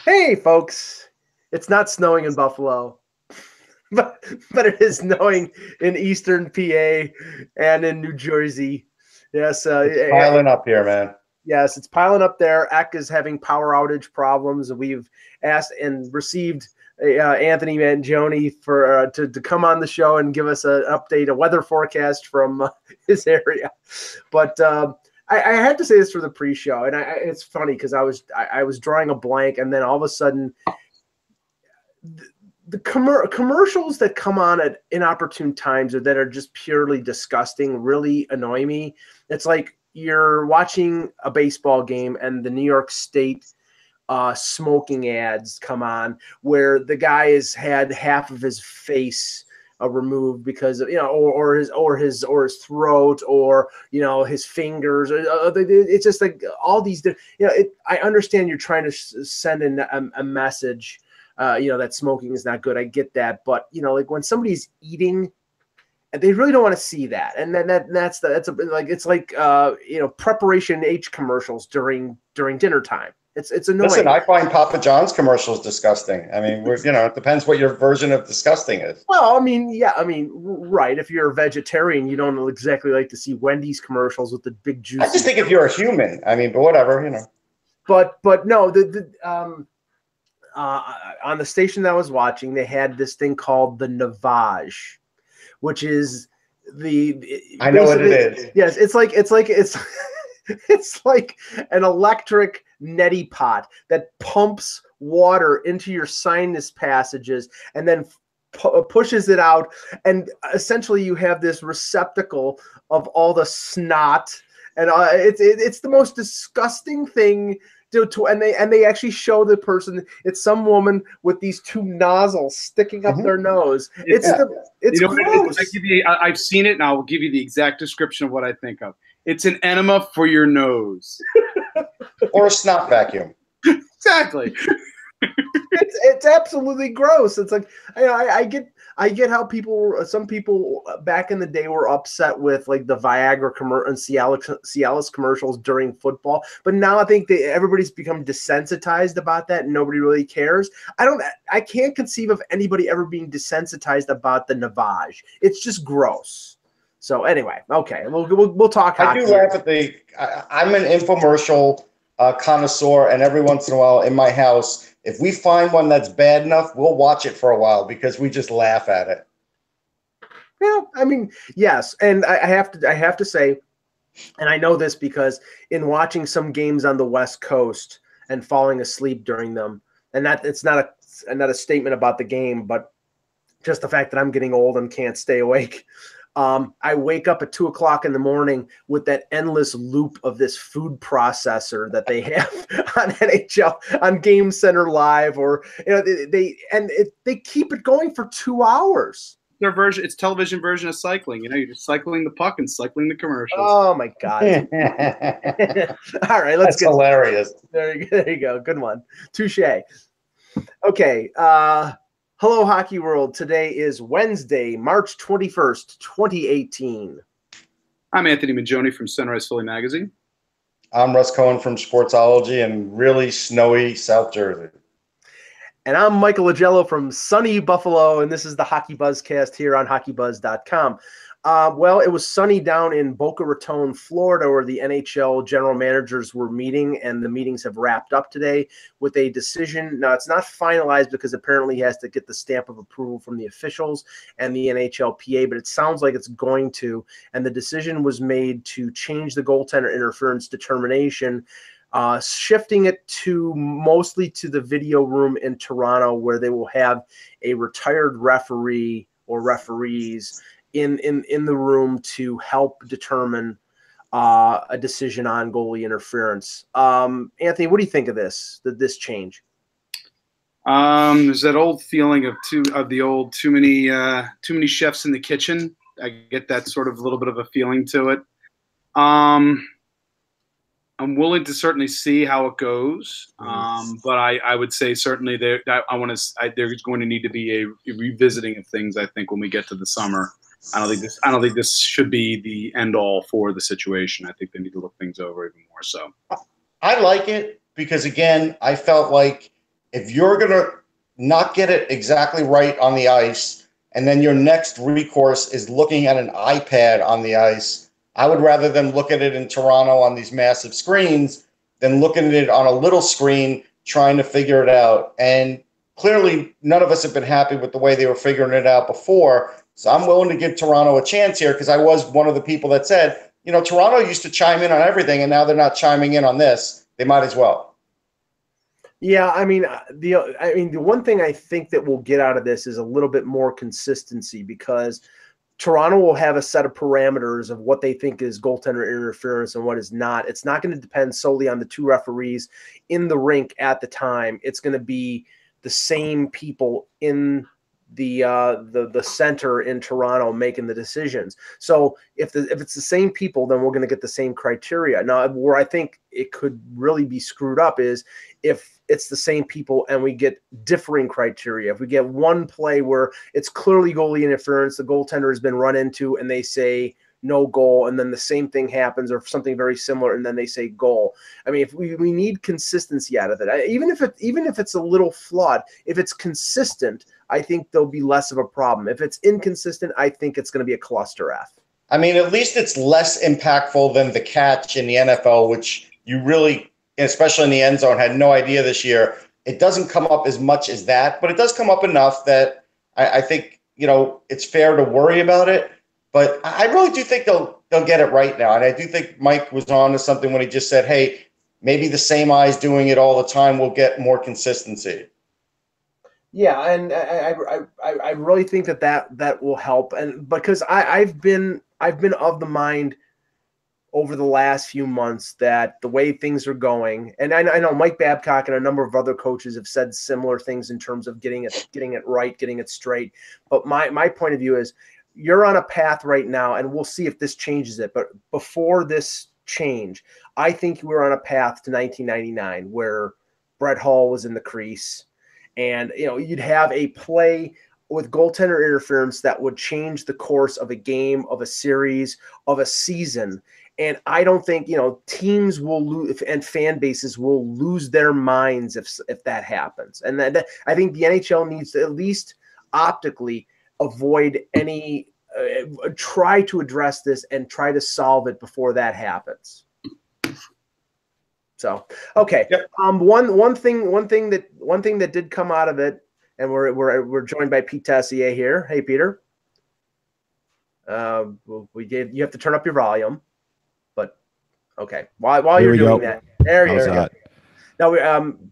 Hey, folks. It's not snowing in Buffalo, but it is snowing in eastern PA and in New Jersey. Yes. It's piling up here, man. Yes, it's piling up there. Eck is having power outage problems. We've asked and received Anthony Mangione for to come on the show and give us an update, a weather forecast from his area. But I had to say this for the pre-show, and it's funny because I was drawing a blank, and then all of a sudden, the commercials that come on at inopportune times or that are just purely disgusting really annoy me. It's like you're watching a baseball game and the New York State smoking ads come on where the guy has had half of his face removed because of, or his throat, or his fingers. It's just like all these. I understand you're trying to send a message. That smoking is not good. I get that, but like when somebody's eating, they really don't want to see that, and then it's like preparation H commercials during dinner time. It's annoying. Listen, I find Papa John's commercials disgusting. I mean, it depends what your version of disgusting is. Well, right. If you're a vegetarian, you don't exactly like to see Wendy's commercials with the big juice. I just think if you're a human, but whatever, But no, on the station that I was watching, they had this thing called the Navage, which is I know what it is. Yes, it's like an electric neti pot that pumps water into your sinus passages and then pushes it out, and essentially you have this receptacle of all the snot, and it's the most disgusting thing. And they actually show the person. It's some woman with these two nozzles sticking up their nose. It's gross. I've seen it, and I will give you the exact description of what I think of. It's an enema for your nose, or a snot vacuum. Exactly. It's absolutely gross. It's like I get how some people back in the day were upset with like the Viagra and Cialis commercials during football, but now I think everybody's become desensitized about that and nobody really cares. I can't conceive of anybody ever being desensitized about the Navage. It's just gross. So anyway, okay, we'll talk hockey. I do laugh at I'm an infomercial connoisseur, and every once in a while in my house, if we find one that's bad enough, we'll watch it for a while because we just laugh at it. Yeah, yes, and I have to say, and I know this because in watching some games on the West Coast and falling asleep during them, and that it's not a statement about the game, but just the fact that I'm getting old and can't stay awake. I wake up at 2:00 in the morning with that endless loop of this food processor that they have on NHL, on Game Center Live, or they keep it going for 2 hours. It's television version of cycling. You're just cycling the puck and cycling the commercials. Oh my God! All right, that's hilarious. There you go. Good one. Touche. Okay. Hello, Hockey World. Today is Wednesday, March 21st, 2018. I'm Anthony Mangione from Sunrise Philly Magazine. I'm Russ Cohen from Sportsology in really snowy South Jersey. And I'm Michael Agello from sunny Buffalo, and this is the HockeyBuzzcast here on HockeyBuzz.com. Well, it was sunny down in Boca Raton, Florida, where the NHL general managers were meeting, and the meetings have wrapped up today with a decision. Now, it's not finalized because apparently he has to get the stamp of approval from the officials and the NHLPA, but it sounds like it's going to. And the decision was made to change the goaltender interference determination, shifting it mostly to the video room in Toronto, where they will have a retired referee or referees in the room to help determine a decision on goalie interference. Anthony, what do you think of this change? There's that old feeling of too many chefs in the kitchen. I get that sort of little bit of a feeling to it. I'm willing to certainly see how it goes, but I would say certainly there's going to need to be a revisiting of things. I think when we get to the summer, I don't think this should be the end all for the situation. I think they need to look things over even more. So I like it because, again, I felt like if you're going to not get it exactly right on the ice, and then your next recourse is looking at an iPad on the ice, I would rather them look at it in Toronto on these massive screens than looking at it on a little screen trying to figure it out. And clearly, none of us have been happy with the way they were figuring it out before. So I'm willing to give Toronto a chance here because I was one of the people that said, you know, Toronto used to chime in on everything, and now they're not chiming in on this. They might as well. Yeah, I mean, the one thing I think that we'll get out of this is a little bit more consistency, because Toronto will have a set of parameters of what they think is goaltender interference and what is not. It's not going to depend solely on the two referees in the rink at the time. It's going to be the same people in the center in Toronto making the decisions. So if it's the same people, then we're going to get the same criteria. Now, where I think it could really be screwed up is if it's the same people and we get differing criteria. If we get one play where it's clearly goalie interference, the goaltender has been run into, and they say no goal, and then the same thing happens or something very similar, and then they say goal. I mean, if we need consistency out of it, even if it's a little flawed, if it's consistent, I think there'll be less of a problem. If it's inconsistent, I think it's going to be a cluster F. I mean, at least it's less impactful than the catch in the NFL, which you really, especially in the end zone, had no idea this year. It doesn't come up as much as that, but it does come up enough that I think, you know, it's fair to worry about it. But I really do think they'll get it right now. And I do think Mike was on to something when he just said, hey, maybe the same eyes doing it all the time will get more consistency. Yeah, and I really think that will help, and because I've been of the mind over the last few months that the way things are going, and I know Mike Babcock and a number of other coaches have said similar things in terms of getting it right, getting it straight. But my point of view is you're on a path right now, and we'll see if this changes it. But before this change, I think we're on a path to 1999 where Brett Hull was in the crease. And, you know, you'd have a play with goaltender interference that would change the course of a game, of a series, of a season. And I don't think, you know, teams will lose and fan bases will lose their minds if that happens. And that I think the NHL needs to at least optically avoid any try to address this and try to solve it before that happens. So, okay. Yep. One thing that did come out of it, and we're joined by Pete Tessier here. Hey, Peter. You have to turn up your volume, but okay. While you're doing that, there you go. Now,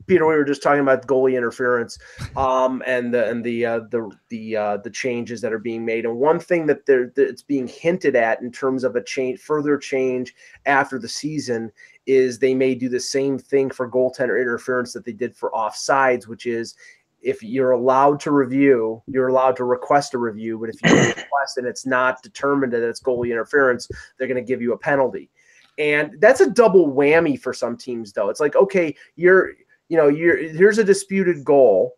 Peter, we were just talking about goalie interference, and the changes that are being made. And one thing that it's being hinted at in terms of a further change after the season is they may do the same thing for goaltender interference that they did for offsides, which is if you're allowed to review, you're allowed to request a review. But if you request and it's not determined that it's goalie interference, they're going to give you a penalty. And that's a double whammy for some teams, though. It's like, okay, here's a disputed goal.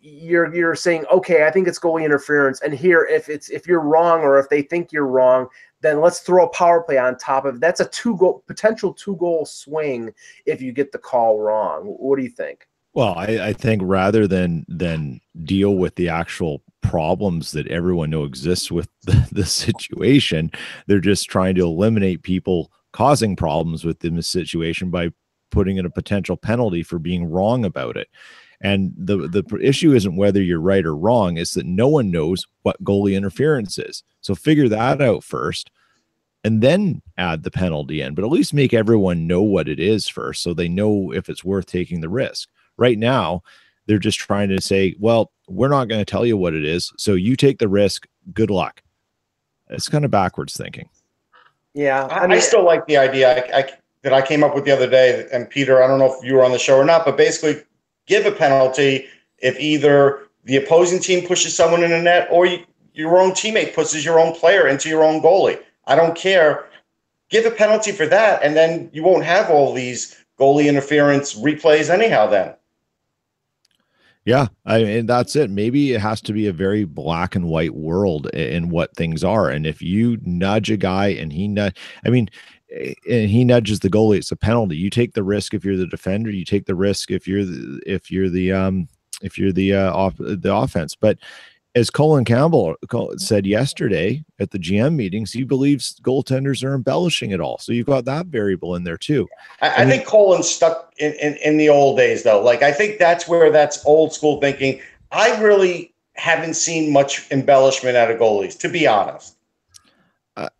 You're saying, okay, I think it's goalie interference. And here, if you're wrong or if they think you're wrong, then let's throw a power play on top of it. That's a potential two-goal swing if you get the call wrong. What do you think? Well, I think rather than deal with the actual problems that everyone knows exists with the situation, they're just trying to eliminate people causing problems within the situation by putting in a potential penalty for being wrong about it. And the issue isn't whether you're right or wrong, it's that no one knows what goalie interference is. So figure that out first and then add the penalty in, but at least make everyone know what it is first so they know if it's worth taking the risk. Right now, they're just trying to say, well, we're not going to tell you what it is, so you take the risk. Good luck. It's kind of backwards thinking. Yeah. I still like the idea that I came up with the other day, and Peter, I don't know if you were on the show or not, but basically give a penalty if either the opposing team pushes someone in the net or your own teammate pushes your own player into your own goalie. I don't care. Give a penalty for that, and then you won't have all these goalie interference replays anyhow then. Yeah, I mean, that's it. Maybe it has to be a very black and white world in what things are. And if you nudge a guy and he nudge, I mean, and he nudges the goalie, it's a penalty. You take the risk if you're the defender. You take the risk if you're the offense. But as Colin Campbell said yesterday at the GM meetings, he believes goaltenders are embellishing it all. So you've got that variable in there too. I think Colin's stuck in the old days, though. Like, I think that's where that's old school thinking. I really haven't seen much embellishment out of goalies, to be honest.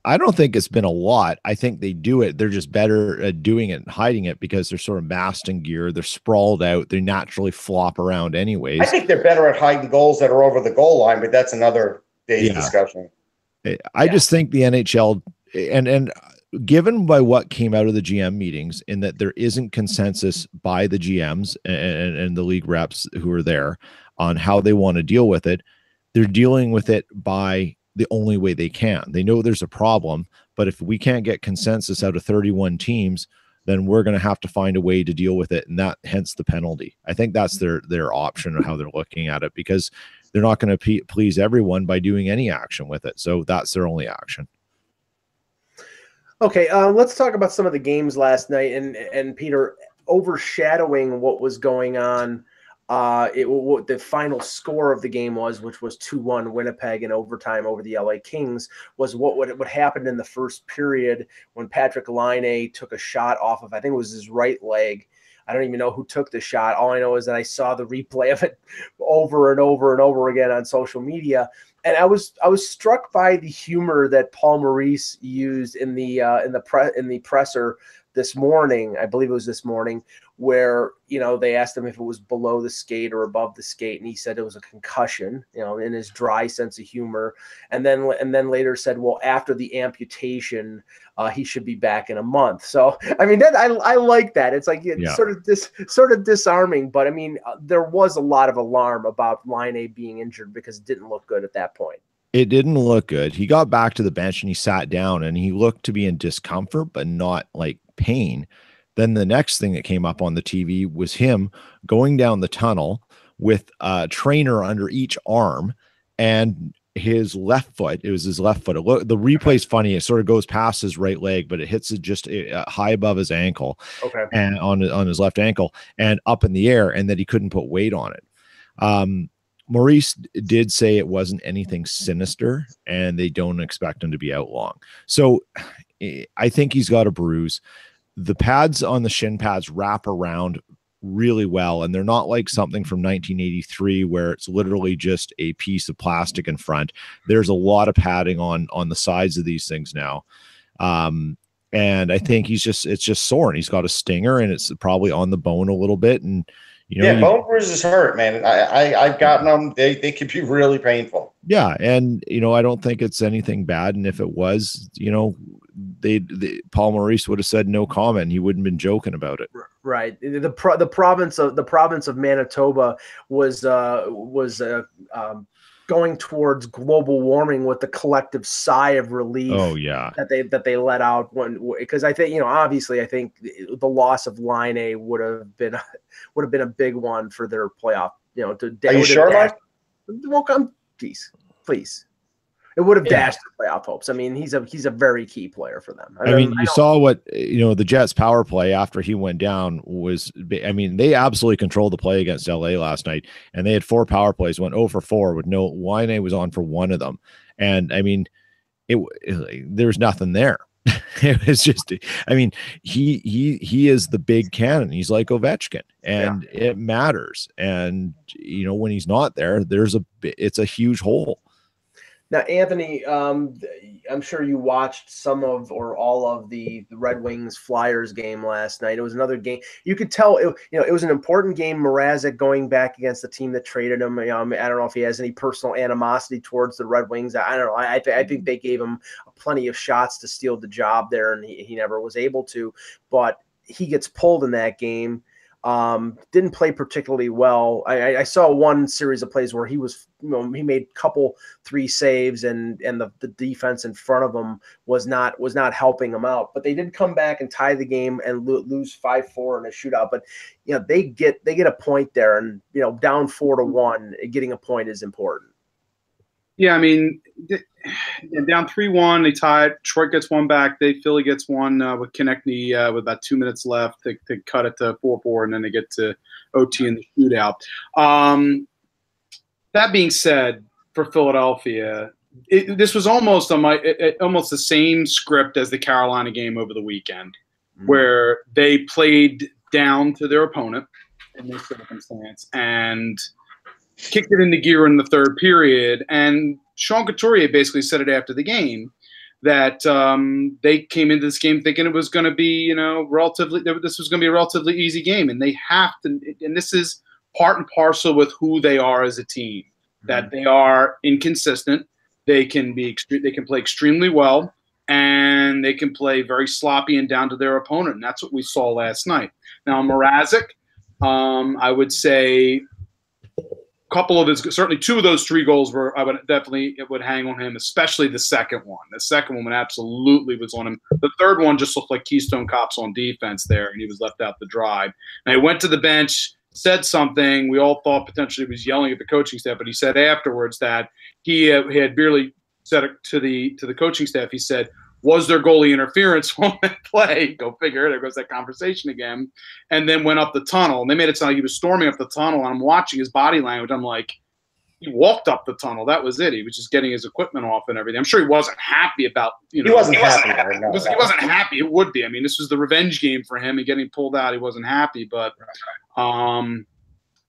I don't think it's been a lot. I think they do it. They're just better at doing it and hiding it because they're sort of masked in gear. They're sprawled out. They naturally flop around anyways. I think they're better at hiding goals that are over the goal line, but that's another day's discussion. I just think the NHL and given by what came out of the GM meetings, in that there isn't consensus by the GMs and the league reps who are there on how they want to deal with it, they're dealing with it by the only way they can. They know there's a problem, but if we can't get consensus out of 31 teams, then we're going to have to find a way to deal with it. And that hence the penalty. I think that's their option of how they're looking at it, because they're not going to please everyone by doing any action with it. So that's their only action. Okay. Let's talk about some of the games last night, and Peter, overshadowing what was going on. What the final score of the game was, which was 2-1 Winnipeg in overtime over the LA Kings, was what happened in the first period when Patrick Laine took a shot off of, I think it was his right leg. I don't even know who took the shot. All I know is that I saw the replay of it over and over and over again on social media, and I was struck by the humor that Paul Maurice used in the presser this morning. I believe it was this morning, where, they asked him if it was below the skate or above the skate, and he said it was a concussion, in his dry sense of humor. And then later said, well, after the amputation, he should be back in a month. So, I mean, I like that. It's like sort of disarming, but I mean, there was a lot of alarm about Laine being injured because it didn't look good at that point. It didn't look good. He got back to the bench and he sat down and he looked to be in discomfort, but not like pain. Then the next thing that came up on the TV was him going down the tunnel with a trainer under each arm and his left foot. It was his left foot. The replay's funny. It sort of goes past his right leg, but it hits it just high above his ankle, and on his left ankle and up in the air, and that he couldn't put weight on it. Maurice did say it wasn't anything sinister and they don't expect him to be out long. So I think he's got a bruise. The pads on the shin pads wrap around really well, and they're not like something from 1983 where it's literally just a piece of plastic in front. There's a lot of padding on the sides of these things now. And I think it's just sore, and he's got a stinger, and it's probably on the bone a little bit. And bone bruises hurt, man. I've gotten them. They could be really painful. Yeah, and I don't think it's anything bad. And if it was, Paul Maurice would have said no comment. He wouldn't have been joking about it. Right. The province of Manitoba was going towards global warming with the collective sigh of relief. Oh yeah, that they let out because I think obviously I think the loss of Laine would have been a big one for their playoff. Are you sure, Mike? Well, please. It would have dashed the playoff hopes. I mean, he's a very key player for them. I mean, you saw what the Jets' power play after he went down was. I mean, they absolutely controlled the play against LA last night, and they had 4 power plays, went 0 for 4 with no. Laine was on for 1 of them, and I mean, there's nothing there. It was just. I mean, he is the big cannon. He's like Ovechkin, and it matters. And when he's not there, it's a huge hole. Now, Anthony, I'm sure you watched some of or all of the Red Wings Flyers game last night. It was another game. You could tell it was an important game. Mrazek going back against the team that traded him. I don't know if he has any personal animosity towards the Red Wings. I don't know. I think they gave him plenty of shots to steal the job there, and he never was able to. But he gets pulled in that game. Didn't play particularly well. I saw one series of plays where he was, he made couple 3 saves and the defense in front of him was not helping him out. But they did come back and tie the game and lose 5-4 in a shootout. But they get a point there, and down 4-1, getting a point is important. Yeah, I mean, down 3-1. They tied. Detroit gets one back. Philly gets one with Konechny with about 2 minutes left to cut it to 4-4, and then they get to OT in the shootout. That being said, for Philadelphia, this was almost almost the same script as the Carolina game over the weekend, where they played down to their opponent in this circumstance and kicked it into gear in the third period. And Sean Couturier basically said it after the game that they came into this game thinking it was going to be, this was going to be a relatively easy game. And they have to, and this is part and parcel with who they are as a team, that they are inconsistent. They can play extremely well, and they can play very sloppy and down to their opponent. And that's what we saw last night. Now, Mrazek, I would say certainly 2 of those 3 goals it would hang on him, especially the second one. The second one absolutely was on him. The third one just looked like Keystone Cops on defense there, and he was left out to dry. Now, he went to the bench, said something. We all thought potentially he was yelling at the coaching staff, but he said afterwards that he had barely said it to the coaching staff. He said, was there goalie interference on that play? Go figure. There goes that conversation again. And then went up the tunnel. And they made it sound like he was storming up the tunnel. And I'm watching his body language. I'm like, he walked up the tunnel. That was it. He was just getting his equipment off and everything. I'm sure he wasn't happy about, He wasn't happy. He wasn't happy. It would be. I mean, this was the revenge game for him. And getting pulled out, he wasn't happy. But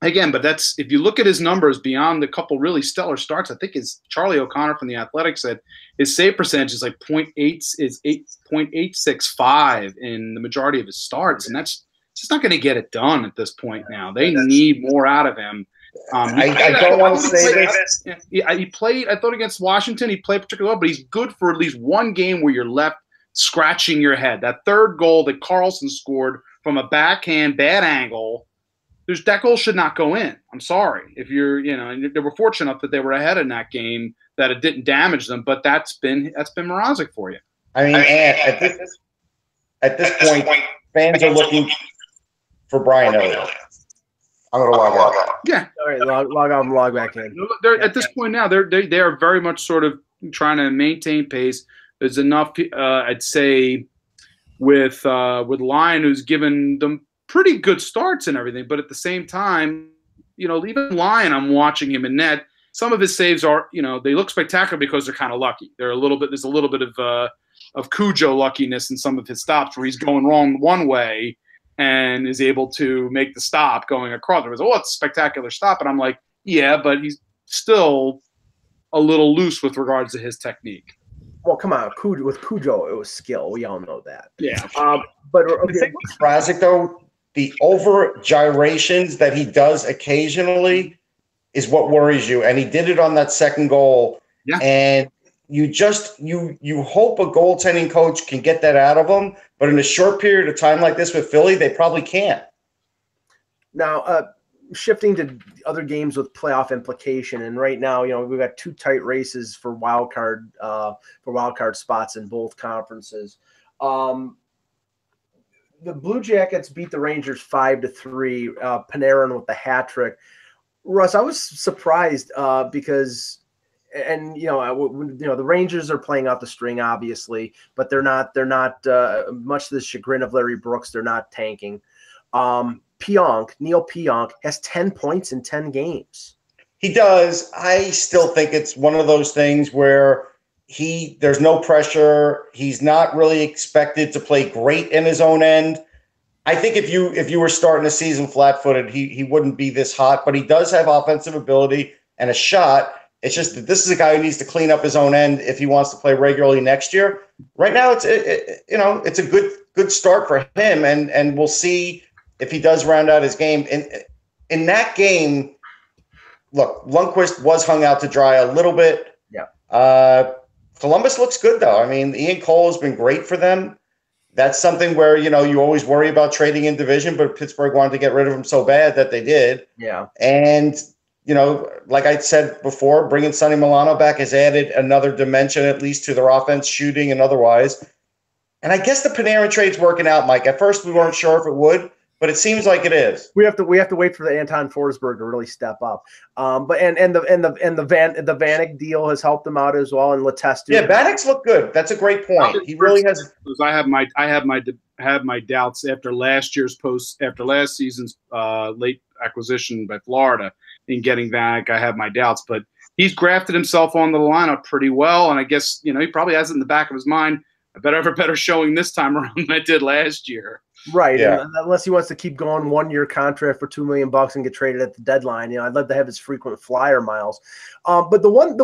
again, but that's, if you look at his numbers beyond the couple really stellar starts, I think Charlie O'Connor from The Athletic said his save percentage is like 0.865 in the majority of his starts, and that's just not going to get it done at this point now. They need more out of him. I don't want to say this. He played, I thought, against Washington. He played particularly well, but he's good for at least one game where you're left scratching your head. That third goal that Carlson scored from a backhand, bad angle, that goal should not go in. I'm sorry. If you're, and they were fortunate enough that they were ahead in that game, that it didn't damage them, but that's been Mrazek for you. I mean, at this point, fans are looking for Brian Elliott. I'm going to log out. Yeah. All right, log out and log back in. At this point now, they are very much sort of trying to maintain pace. There's enough, I'd say, with Laine, who's given them pretty good starts and everything, but at the same time, even Laine, I'm watching him in net. Some of his saves are, they look spectacular because they're kind of lucky. There's a little bit of Cujo luckiness in some of his stops where he's going wrong one way and is able to make the stop going across. It was, it's a spectacular stop, and I'm like, yeah, but he's still a little loose with regards to his technique. Well, come on, with Cujo, it was skill. We all know that. Yeah. But the thing with Mrazek, though, the over gyrations that he does occasionally is what worries you. And he did it on that second goal. Yeah. And you hope a goaltending coach can get that out of him. But in a short period of time like this with Philly, they probably can't. Now, shifting to other games with playoff implication, and right now, we've got 2 tight races for wild card spots in both conferences. The Blue Jackets beat the Rangers 5-3. Panarin with the hat trick. Russ, I was surprised because, the Rangers are playing out the string, obviously, but they're not much to the chagrin of Larry Brooks. They're not tanking. Neil Pionk has 10 points in 10 games. He does. I still think it's one of those things where there's no pressure. He's not really expected to play great in his own end. I think if you were starting the season flat-footed, he wouldn't be this hot, but he does have offensive ability and a shot. It's just that this is a guy who needs to clean up his own end if he wants to play regularly next year. Right now, it's a good start for him, and we'll see if he does round out his game. In that game, look, Lundqvist was hung out to dry a little bit. Yeah. Columbus looks good, though. I mean, Ian Cole has been great for them. That's something where, you always worry about trading in division, but Pittsburgh wanted to get rid of him so bad that they did. Yeah. And, like I said before, bringing Sonny Milano back has added another dimension, at least to their offense, shooting and otherwise. And I guess the Panarin trade's working out, Mike. At first, we weren't sure if it would, but it seems like it is. We have to wait for the Anton Forsberg to really step up. But the Vanek deal has helped them out as well, and Letestu. Yeah, Vanek's looked good. That's a great point. He really has. I have my doubts after last season's late acquisition by Florida in getting Vanek. I have my doubts, but he's grafted himself onto the lineup pretty well, and I guess he probably has it in the back of his mind. I better have a better showing this time around than I did last year. Right. Yeah. Unless he wants to keep going 1-year contract for $2 million and get traded at the deadline. I'd love to have his frequent flyer miles. But the one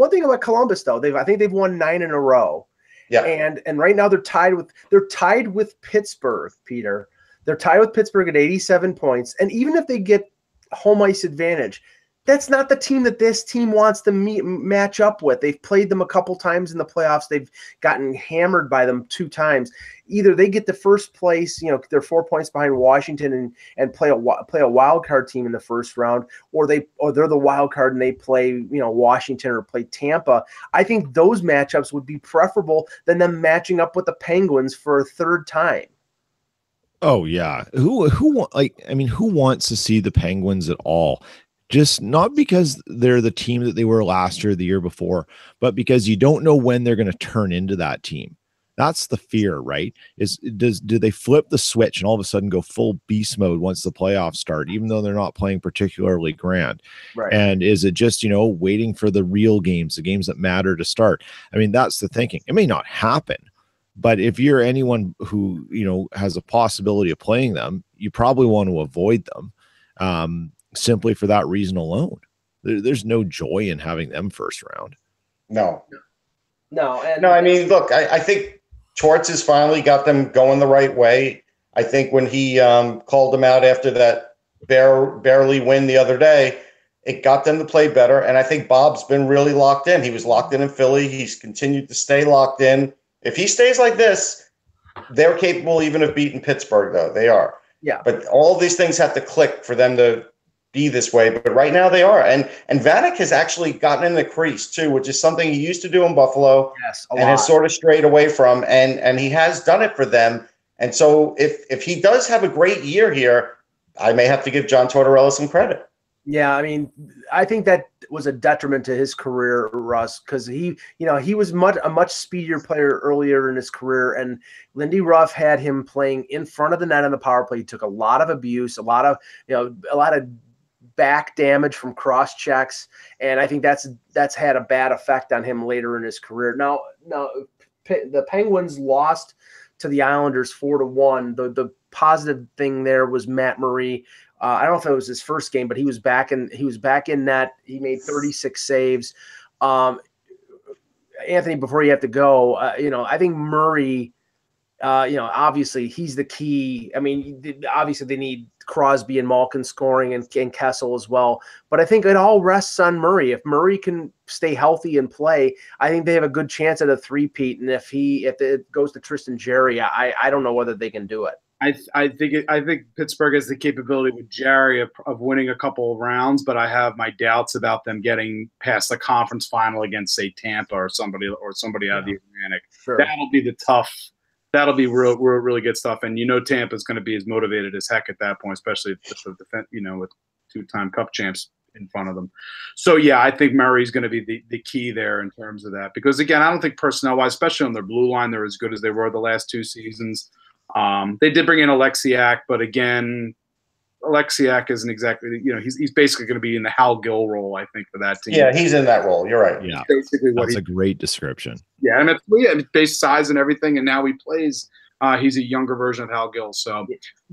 thing about Columbus though, I think they've won 9 in a row. Yeah. And right now they're tied with Pittsburgh, Peter. They're tied with Pittsburgh at 87 points. And even if they get home ice advantage, that's not the team that this team wants to match up with. They've played them a couple times in the playoffs. They've gotten hammered by them 2 times. Either they get the first place, they're 4 points behind Washington and play a wild card team in the first round, or they're the wild card and they play Washington or play Tampa. I think those matchups would be preferable than them matching up with the Penguins for a third time. Oh yeah, who wants to see the Penguins at all? Just not because they're the team that they were last year, the year before, but because you don't know when they're going to turn into that team. That's the fear, right? Do they flip the switch and all of a sudden go full beast mode once the playoffs start, even though they're not playing particularly grand? Right. And is it just, waiting for the real games, the games that matter to start? I mean, that's the thinking. It may not happen, but if you're anyone who, has a possibility of playing them, you probably want to avoid them. Simply for that reason alone. There's no joy in having them first round. No. I mean, look, I think Schwartz has finally got them going the right way. I think when he called them out after that barely win the other day, it got them to play better. And I think Bob's been really locked in. He was locked in Philly. He's continued to stay locked in. If he stays like this, they're capable even of beating Pittsburgh, though. They are. Yeah. But all these things have to click for them to be this way, but right now they are. And Vanek has actually gotten in the crease too, which is something he used to do in Buffalo. Yes, and has sort of strayed away from, and he has done it for them. And so if he does have a great year here, I may have to give John Tortorella some credit. Yeah, I mean, I think that was a detriment to his career, Russ, because he was a much speedier player earlier in his career, and Lindy Ruff had him playing in front of the net on the power play. He took a lot of abuse, a lot of back damage from cross checks, and I think that's had a bad effect on him later in his career. Now the Penguins lost to the Islanders 4-1. The positive thing there was Matt Murray. I don't know if it was his first game, but he was back in net. He made 36 saves. Anthony, before you have to go, I think Murray, obviously he's the key. I mean, obviously they need Crosby and Malkin scoring and Kessel as well. But I think it all rests on Murray. If Murray can stay healthy and play, I think they have a good chance at a three-peat. And if it goes to Tristan Jarry, I don't know whether they can do it. I think Pittsburgh has the capability with Jarry of winning a couple of rounds, but I have my doubts about them getting past the conference final against, say, Tampa or somebody out of the Atlantic. Sure. That'll be really good stuff. And Tampa's going to be as motivated as heck at that point, especially with 2-time Cup champs in front of them. So yeah, I think Murray's going to be the key there in terms of that, because again, I don't think personnel-wise, especially on their blue line, they're as good as they were the last 2 seasons. They did bring in Alexiak, but again, Alexiak isn't exactly, he's basically going to be in the Hal Gill role, I think, for that team. Yeah, he's in that role. You're right. Yeah, basically that's a great description. Yeah, I mean, based size and everything, and now he plays. He's a younger version of Hal Gill, so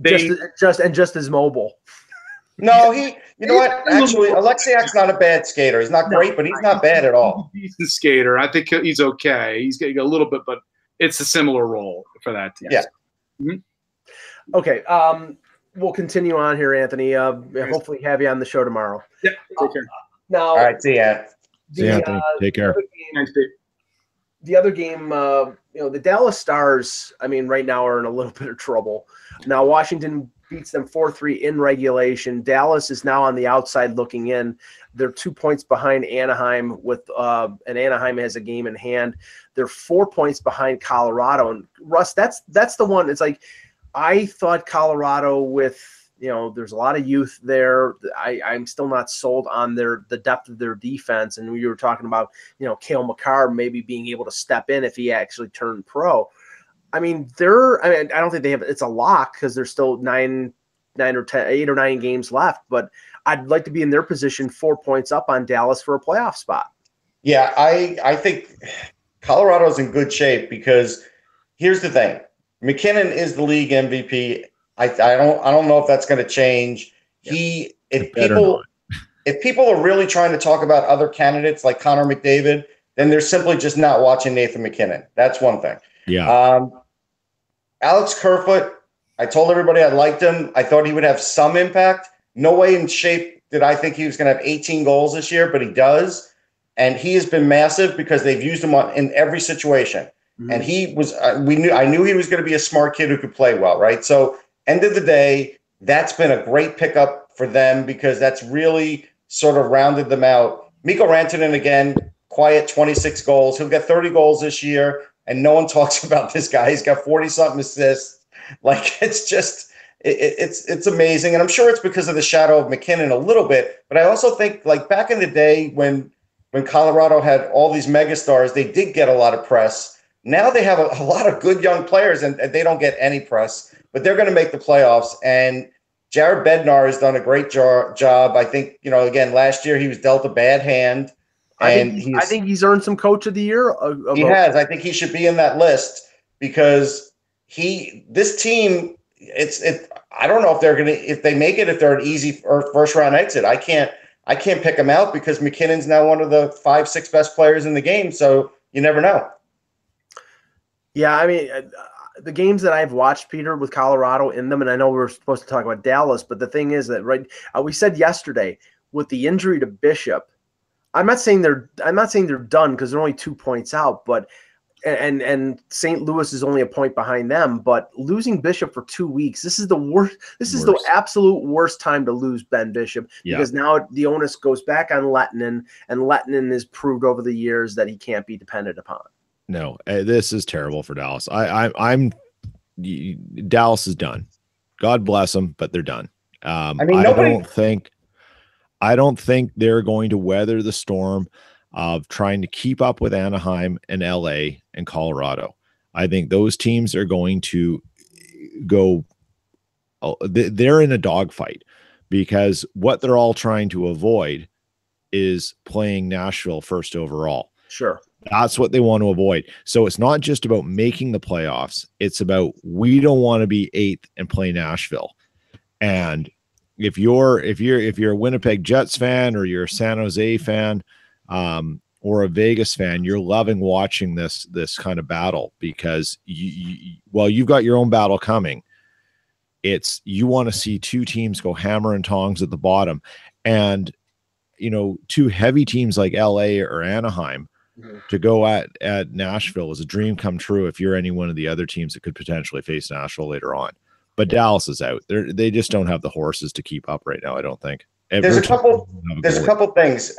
just as mobile. No, you know what? Actually, Alexiak's not a bad skater. He's not great, but he's not bad at all. He's a decent skater. I think he's okay. He's getting a little bit, but it's a similar role for that team. Yeah. Mm-hmm. Okay. We'll continue on here, Anthony. Hopefully have you on the show tomorrow. Yeah. Take care. Now, all right. See ya. See you, Anthony. Take care. The other game, the Dallas Stars, I mean, right now are in a little bit of trouble. Now, Washington beats them 4-3 in regulation. Dallas is now on the outside looking in. They're 2 points behind Anaheim and Anaheim has a game in hand. They're 4 points behind Colorado. And Russ, that's the one. It's like, I thought Colorado with, there's a lot of youth there. I'm still not sold on the depth of their defense. And we were talking about, Cale Makar maybe being able to step in if he actually turned pro. I mean, I don't think it's a lock because there's still 8 or 9 games left, but I'd like to be in their position 4 points up on Dallas for a playoff spot. Yeah, I think Colorado's in good shape because here's the thing. McKinnon is the league MVP. I don't know if that's going to change. If people are really trying to talk about other candidates like Connor McDavid, then they're simply just not watching Nathan McKinnon. That's one thing. Yeah. Alex Kerfoot, I told everybody I liked him. I thought he would have some impact. No way in shape did I think he was going to have 18 goals this year, but he does. And he has been massive because they've used him in every situation. Mm-hmm. And he was, I knew he was going to be a smart kid who could play well, right? So end of the day, that's been a great pickup for them because that's really sort of rounded them out. Mikko Rantanen, again, quiet 26 goals. He'll get 30 goals this year, and no one talks about this guy. He's got 40-something assists. Like, it's just it's amazing. And I'm sure it's because of the shadow of McKinnon a little bit. But I also think, like, back in the day when Colorado had all these megastars, they did get a lot of press. Now they have a lot of good young players, and they don't get any press. But they're going to make the playoffs. And Jared Bednar has done a great job. I think, again, last year he was dealt a bad hand. I think he's earned some Coach of the Year. He has. I think he should be in that list because this team, I don't know if they make it, if they're an easy first round exit. I can't pick them out because McKinnon's now one of the 5-6 best players in the game. So you never know. Yeah, I mean, the games that I've watched, Peter, with Colorado in them, and I know we're supposed to talk about Dallas, but the thing is that we said yesterday with the injury to Bishop, I'm not saying they're done because they're only 2 points out, but and St. Louis is only a point behind them. But losing Bishop for 2 weeks, this is the worst. This is the absolute worst time to lose Ben Bishop because now the onus goes back on Lehtinen, and Lehtinen has proved over the years that he can't be depended upon. No, this is terrible for Dallas. Dallas is done. God bless them, but they're done. I don't think they're going to weather the storm of trying to keep up with Anaheim and LA and Colorado. I think those teams are going to go. They're in a dogfight because what they're all trying to avoid is playing Nashville first overall. Sure. That's what they want to avoid. So it's not just about making the playoffs. It's about, we don't want to be 8th and play Nashville. And if you're a Winnipeg Jets fan or you're a San Jose fan or a Vegas fan, you're loving watching this kind of battle because you've got your own battle coming. You want to see 2 teams go hammer and tongs at the bottom, and 2 heavy teams like LA or Anaheim. Mm-hmm. To go at Nashville is a dream come true if you're any one of the other teams that could potentially face Nashville later on. But Dallas is out. They just don't have the horses to keep up right now, I don't think. There's a couple things.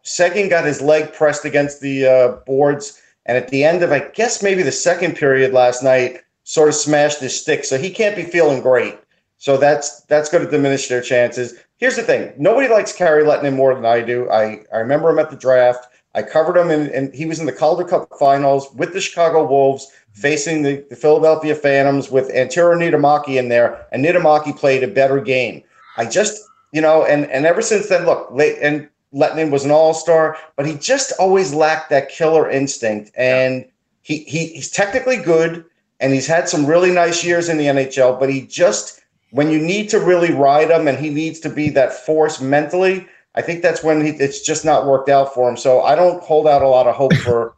Seguin got his leg pressed against the boards, and at the end of, I guess, maybe the second period last night, sort of smashed his stick. So he can't be feeling great. So that's going to diminish their chances. Here's the thing. Nobody likes Kari Lehtinen more than I do. I remember him at the draft. I covered him, and he was in the Calder Cup finals with the Chicago Wolves facing the Philadelphia Phantoms with Antero Niittymaki in there, and Niittymaki played a better game. I just, and ever since then, look, and Lehtinen was an all-star, but he just always lacked that killer instinct, and he's technically good, and he's had some really nice years in the NHL, but he just, when you need to really ride him and he needs to be that force mentally, I think that's when it's just not worked out for him. So I don't hold out a lot of hope for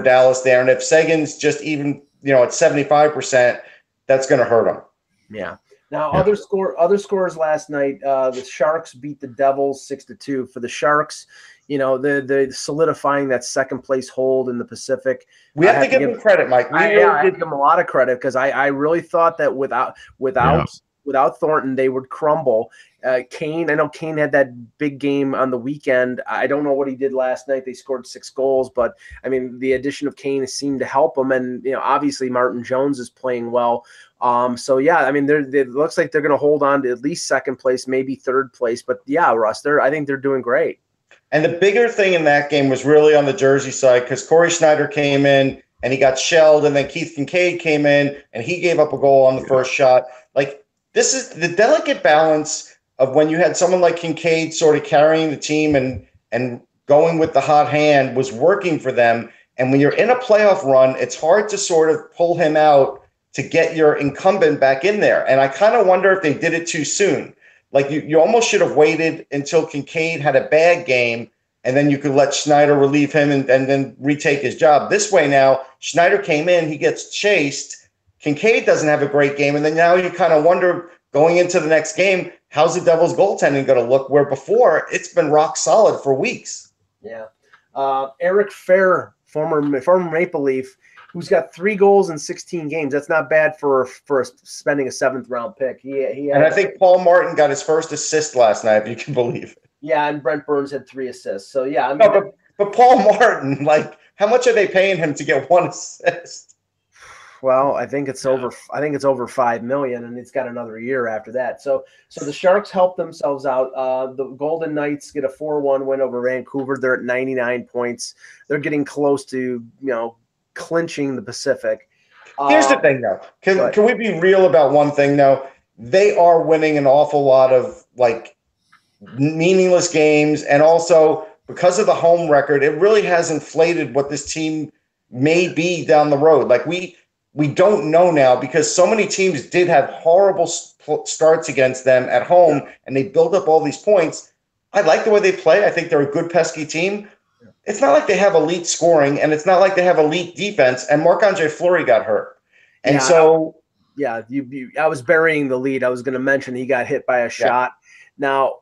Dallas there. And if Seguin's just even, at 75%, that's going to hurt him. Yeah. Now, other scores last night, the Sharks beat the Devils 6-2. For the Sharks, they're solidifying that second place hold in the Pacific. We have to give them credit, Mike. I give them a lot of credit because I really thought that without without Thornton, they would crumble. Kane, I know Kane had that big game on the weekend. I don't know what he did last night. They scored 6 goals, but I mean, the addition of Kane seemed to help them. And, obviously Martin Jones is playing well. So yeah, I mean, it looks like they're going to hold on to at least second place, maybe third place. But yeah, Russ, I think they're doing great. And the bigger thing in that game was really on the Jersey side, because Corey Schneider came in and he got shelled, and then Keith Kincaid came in and he gave up a goal on the first shot. Like, this is the delicate balance of when you had someone like Kincaid sort of carrying the team and going with the hot hand was working for them. And when you're in a playoff run, it's hard to sort of pull him out to get your incumbent back in there. And I kind of wonder if they did it too soon. Like, you almost should have waited until Kincaid had a bad game, and then you could let Schneider relieve him and then retake his job. This way now, Schneider came in, he gets chased. Kincaid doesn't have a great game, and then now you kind of wonder, going into the next game, how's the Devils' goaltending going to look, where before it's been rock solid for weeks. Yeah. Eric Fair, former Maple Leaf, who's got 3 goals in 16 games. That's not bad for spending a 7th-round pick. And I think Paul Martin got his first assist last night, if you can believe it. Yeah, and Brent Burns had 3 assists. So yeah, I mean, no, but Paul Martin, like, how much are they paying him to get 1 assist? Well, I think it's over $5 million, and it's got another year after that. So the Sharks help themselves out. The Golden Knights get a 4-1 win over Vancouver. They're at 99 points. They're getting close to clinching the Pacific. Here's the thing, though. Can we be real about one thing, though? They are winning an awful lot of meaningless games, and also because of the home record, it really has inflated what this team may be down the road. Like, we don't know now, because so many teams did have horrible starts against them at home, and they build up all these points. I like the way they play. I think they're a good, pesky team. It's not like they have elite scoring, and it's not like they have elite defense, and Marc-Andre Fleury got hurt. And I was burying the lead. I was going to mention he got hit by a shot. Now,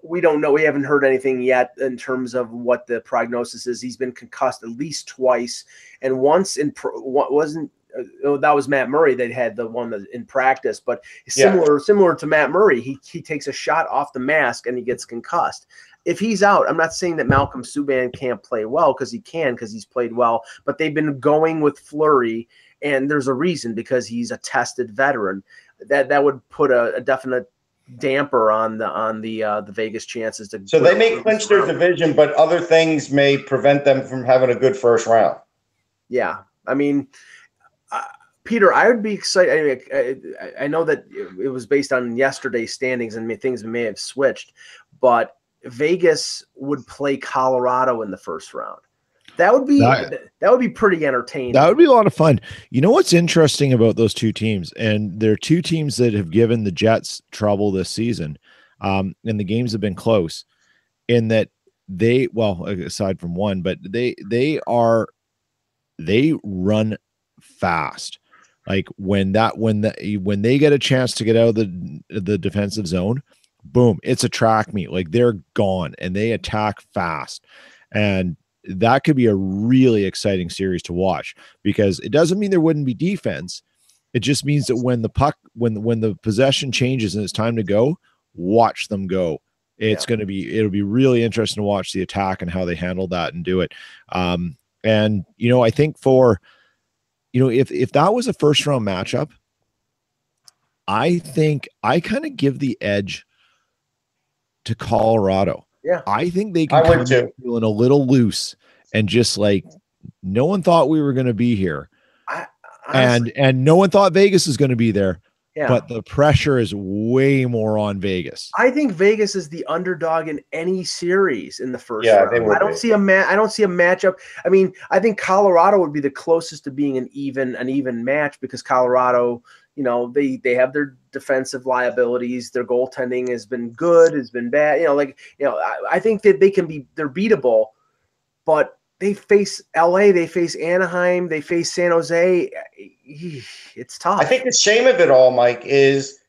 we don't know. We haven't heard anything yet in terms of what the prognosis is. He's been concussed at least twice, and once that was Matt Murray that had the one that in practice, but similar to Matt Murray, he takes a shot off the mask and he gets concussed. If he's out, I'm not saying that Malcolm Subban can't play well, because he's played well, but they've been going with Fleury, and there's a reason, because he's a tested veteran. That would put a definite damper on the Vegas chances to. So they may clinch their division, but other things may prevent them from having a good first round. Yeah, I mean, Peter, I would be excited. I know that it was based on yesterday's standings, and things may have switched, but Vegas would play Colorado in the first round. That would be pretty entertaining. That would be a lot of fun. You know what's interesting about those two teams, and they're two teams that have given the Jets trouble this season, and the games have been close, in that aside from one, but they run fast. Like when they get a chance to get out of the defensive zone, boom, it's a track meet. Like, they're gone and they attack fast. And that could be a really exciting series to watch, because it doesn't mean there wouldn't be defense. It just means that when the puck, when the possession changes and it's time to go, watch them go. It'll be really interesting to watch the attack and how they handle that and do it. And, I think if that was a first round matchup, I think I kind of give the edge to Colorado. Yeah, I think they can come feeling a little loose and just like, no one thought we were going to be here, and no one thought Vegas is going to be there. Yeah. But the pressure is way more on Vegas. I think Vegas is the underdog in any series in the first round. I don't see a matchup. I mean, I think Colorado would be the closest to being an even match, because Colorado, they have their defensive liabilities. Their goaltending has been good, has been bad. I think that they're beatable, but they face LA, they face Anaheim, they face San Jose. It's tough. I think the shame of it all, Mike, is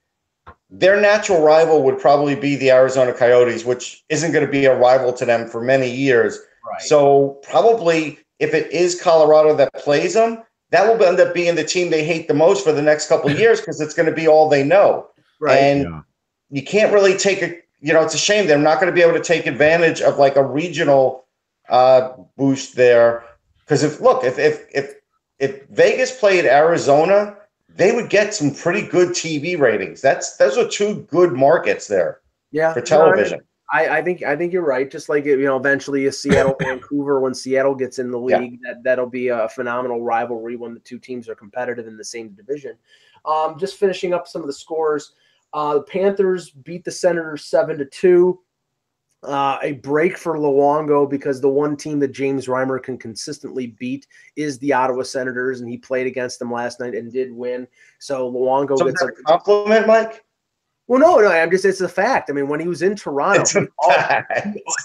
their natural rival would probably be the Arizona Coyotes, which isn't going to be a rival to them for many years. Right. So probably if it is Colorado that plays them, that will end up being the team they hate the most for the next couple of years, because it's going to be all they know. Right. And you can't really take it's a shame they're not going to be able to take advantage of like a regional boost there. Because if Vegas played Arizona, they would get some pretty good TV ratings. Those are two good markets there for television. I think you're right. Just like eventually a Seattle Vancouver, when Seattle gets in the league, that'll be a phenomenal rivalry when the two teams are competitive in the same division. Just finishing up some of the scores. The Panthers beat the Senators 7-2. A break for Luongo, because the one team that James Reimer can consistently beat is the Ottawa Senators, and he played against them last night and did win. So Luongo gets a compliment, Mike. Well, no, it's a fact. I mean, when he was in Toronto,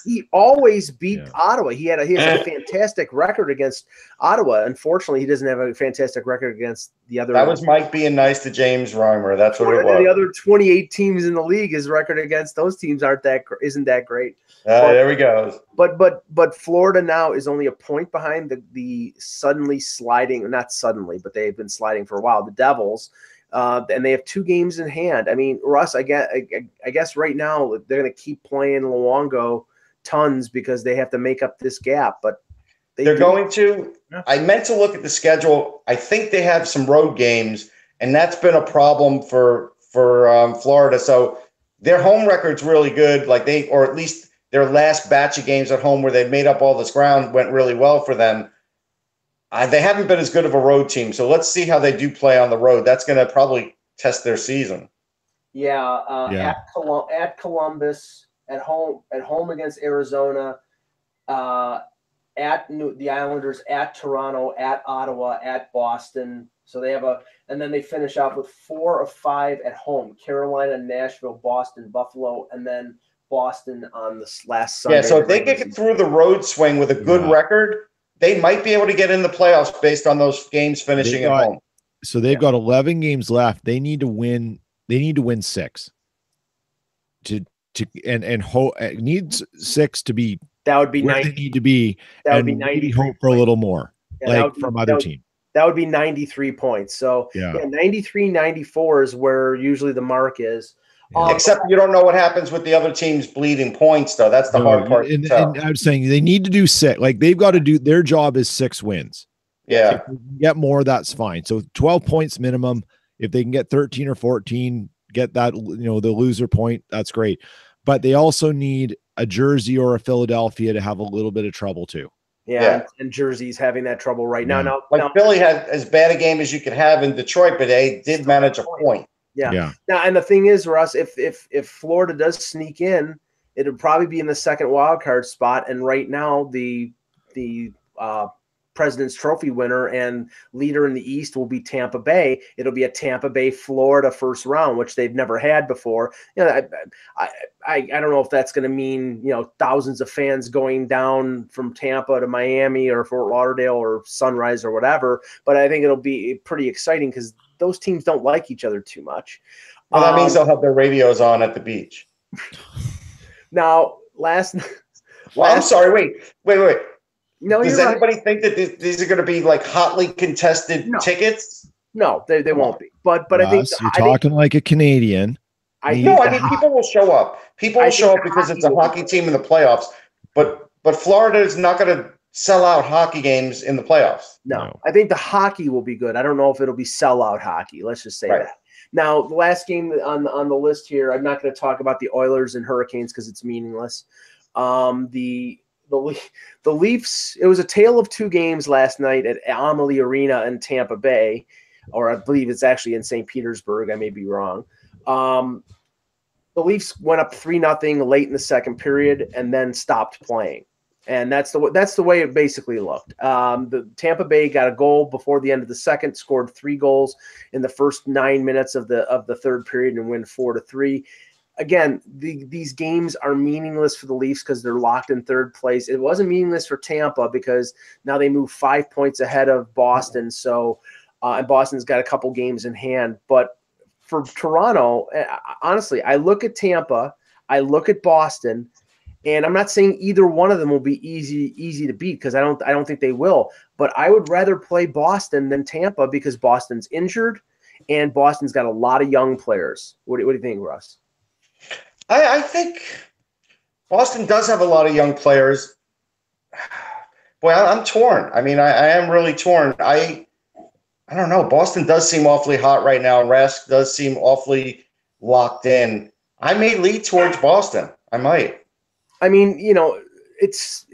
he always beat Ottawa. He has a fantastic record against Ottawa. Unfortunately, he doesn't have a fantastic record against the other. That was Mike being nice to James Reimer. That's what it was. The other 28 teams in the league, his record against those teams isn't that great. There we go. But Florida now is only a point behind the suddenly sliding, not suddenly, but they've been sliding for a while, the Devils. And they have 2 games in hand. I mean, Russ, I guess right now they're going to keep playing Luongo tons because they have to make up this gap. But they're going to. I meant to look at the schedule. I think they have some road games, and that's been a problem for Florida. So their home record's really good. Or at least their last batch of games at home where they made up all this ground went really well for them. They haven't been as good of a road team, so let's see how they do play on the road. That's going to probably test their season. At Columbus, at home against Arizona, at the Islanders, at Toronto, at Ottawa, at Boston. So they have and then they finish off with 4 of 5 at home: Carolina, Nashville, Boston, Buffalo, and then Boston on this last Sunday. Yeah, so if they get through the road swing with a good record, they might be able to get in the playoffs based on those games finishing at home. So they've got 11 games left. They need to win. They need to win 6 needs 6 to be. That would be where 90. They need to be. That would be 90. Hope for a little more, from other teams. That would be 93 points. So 93, 94 is where usually the mark is. Except you don't know what happens with the other teams bleeding points, though. That's the hard part. And I'm saying they need to do 6. They've got to do, their job is 6 wins. Yeah. If they can get more, that's fine. So 12 points minimum. If they can get 13 or 14, get that, the loser point, that's great. But they also need a Jersey or a Philadelphia to have a little bit of trouble too. Yeah. And Jersey's having that trouble right now. Now, Philly had as bad a game as you could have in Detroit, but they did manage a point. Yeah. Now, and the thing is, Russ, if Florida does sneak in, it'll probably be in the second wild card spot. And right now, the President's Trophy winner and leader in the East will be Tampa Bay. It'll be a Tampa Bay Florida first round, which they've never had before. I don't know if that's going to mean thousands of fans going down from Tampa to Miami or Fort Lauderdale or Sunrise or whatever. But I think it'll be pretty exciting because those teams don't like each other too much. Well, that means they'll have their radios on at the beach. Now, I'm sorry. Wait. No, does anybody think that these are going to be hotly contested tickets? No, they won't be. But I think you're talking like a Canadian. People will show up. People will show up because it's a hockey team in the playoffs. But Florida is not going to sell out hockey games in the playoffs. No, I think the hockey will be good. I don't know if it'll be sellout hockey. Let's just say that. Now, the last game on the list here, I'm not going to talk about the Oilers and Hurricanes because it's meaningless. The Leafs, it was a tale of 2 games last night at Amalie Arena in Tampa Bay, or I believe it's actually in St. Petersburg. I may be wrong. The Leafs went up 3-0 late in the second period and then stopped playing. And that's the way it basically looked. The Tampa Bay got a goal before the end of the second, scored 3 goals in the first 9 minutes of the third period and win 4-3. Again, these games are meaningless for the Leafs because they're locked in third place. It wasn't meaningless for Tampa because now they move 5 points ahead of Boston. So, and Boston's got a couple games in hand. But for Toronto, honestly, I look at Tampa, I look at Boston, and I'm not saying either one of them will be easy to beat because I don't think they will. But I would rather play Boston than Tampa because Boston's injured. and Boston's got a lot of young players. What do you think, Russ? I think Boston does have a lot of young players. Boy, I'm torn. I mean, I am really torn. I don't know. Boston does seem awfully hot right now. Rask does seem awfully locked in. I may lead towards Boston. I might. I mean, it's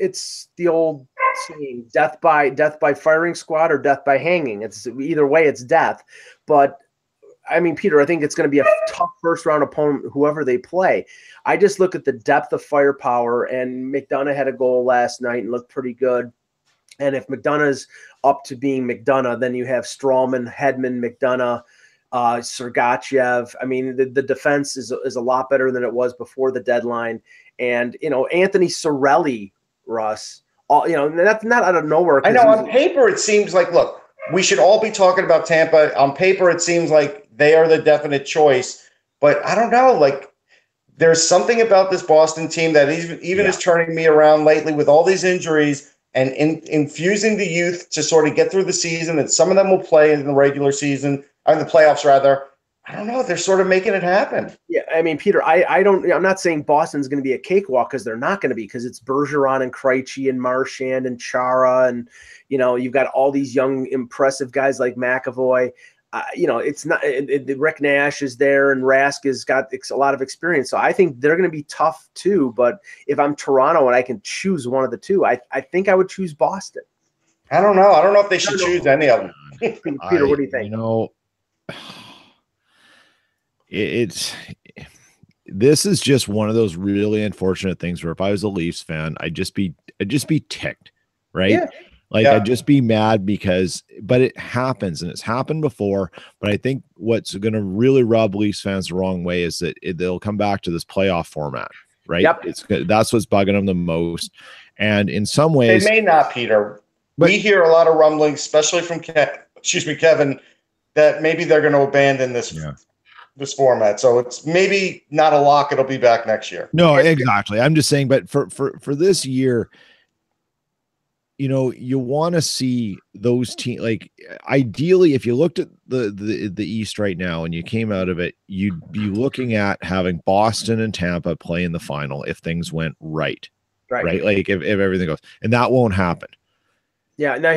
the old saying, death by firing squad or death by hanging. It's either way, it's death. But I mean, Peter, I think it's going to be a tough first round opponent, whoever they play. I just look at the depth of firepower, and McDonough had a goal last night and looked pretty good. And if McDonough's up to being McDonough, then you have Strawman, Hedman, McDonough, Sergachev. I mean, the defense is a lot better than it was before the deadline. And, Anthony Cirelli, Russ, that's not out of nowhere. I know on paper it seems like, look, we should all be talking about Tampa. On paper it seems like they are the definite choice. But I don't know, like there's something about this Boston team that even is turning me around lately with all these injuries and infusing the youth to sort of get through the season. And some of them will play in the regular season, or in the playoffs rather. I don't know. They're sort of making it happen. Yeah, I mean, Peter, I'm not saying Boston's going to be a cakewalk, because they're not going to be, because it's Bergeron and Krejci and Marchand and Chara, and you've got all these young, impressive guys like McAvoy. It's not Rick Nash is there, and Rask has got a lot of experience. So I think they're going to be tough too. But if I'm Toronto and I can choose one of the two, I think I would choose Boston. I don't know. I don't know if they should choose any of them. Peter, what do you think? This is just one of those really unfortunate things where if I was a Leafs fan, I'd just be ticked, right? Yeah. I'd just be mad but it happens, and it's happened before. But I think what's going to really rub Leafs fans the wrong way is that they'll come back to this playoff format, right? Yep. That's what's bugging them the most. And in some ways, they may not, Peter. But we hear a lot of rumblings, especially from Kevin, that maybe they're going to abandon this format. So it's maybe not a lock. It'll be back next year. No, exactly. I'm just saying, but for this year, you want to see those teams. Like ideally, if you looked at the East right now and you came out of it, you'd be looking at having Boston and Tampa play in the final if things went right? Like if everything goes, and that won't happen. Yeah. Now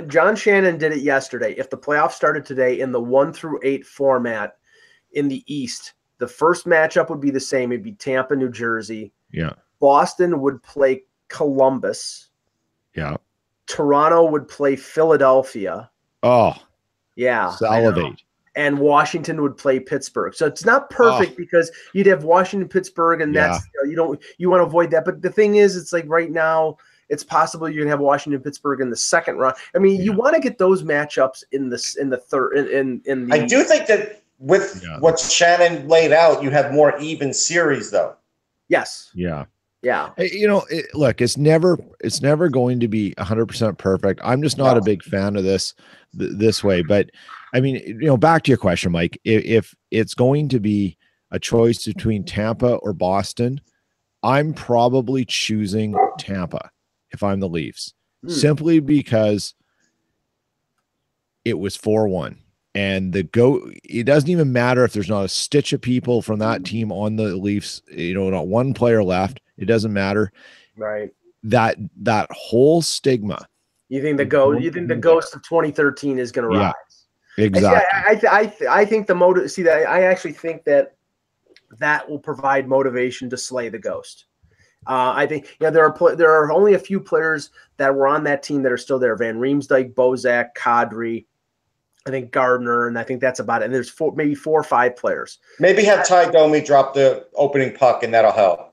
John Shannon did it yesterday. If the playoffs started today in the 1-8 format in the East, the first matchup would be the same. It'd be Tampa, New Jersey. Yeah. Boston would play Columbus. Yeah. Toronto would play Philadelphia. Oh. Yeah. Salivate. And Washington would play Pittsburgh. So it's not perfect because you'd have Washington, Pittsburgh, and that's you want to avoid that. But the thing is, it's like right now, it's possible you're gonna have Washington, Pittsburgh in the second round. I mean, you want to get those matchups in the third. I do think that with what Shannon laid out, you have more even series, though. Yes. Yeah. Yeah. Look, it's never going to be 100% perfect. I'm just not a big fan of this way. But I mean, back to your question, Mike, if it's going to be a choice between Tampa or Boston, I'm probably choosing Tampa if I'm the Leafs, simply because it was 4-1. And it doesn't even matter if there's not a stitch of people from that team on the Leafs, not one player left. It doesn't matter. Right. That whole stigma. You think the ghost of 2013 is going to rise? Exactly. I think the motive. See, that I actually think that will provide motivation to slay the ghost. I think there are only a few players that were on that team that are still there: Van Riemsdyk, Bozak, Kadri, I think Gardner, and I think that's about it. And there's maybe 4 or 5 players. Maybe have Ty Domi drop the opening puck, and that'll help.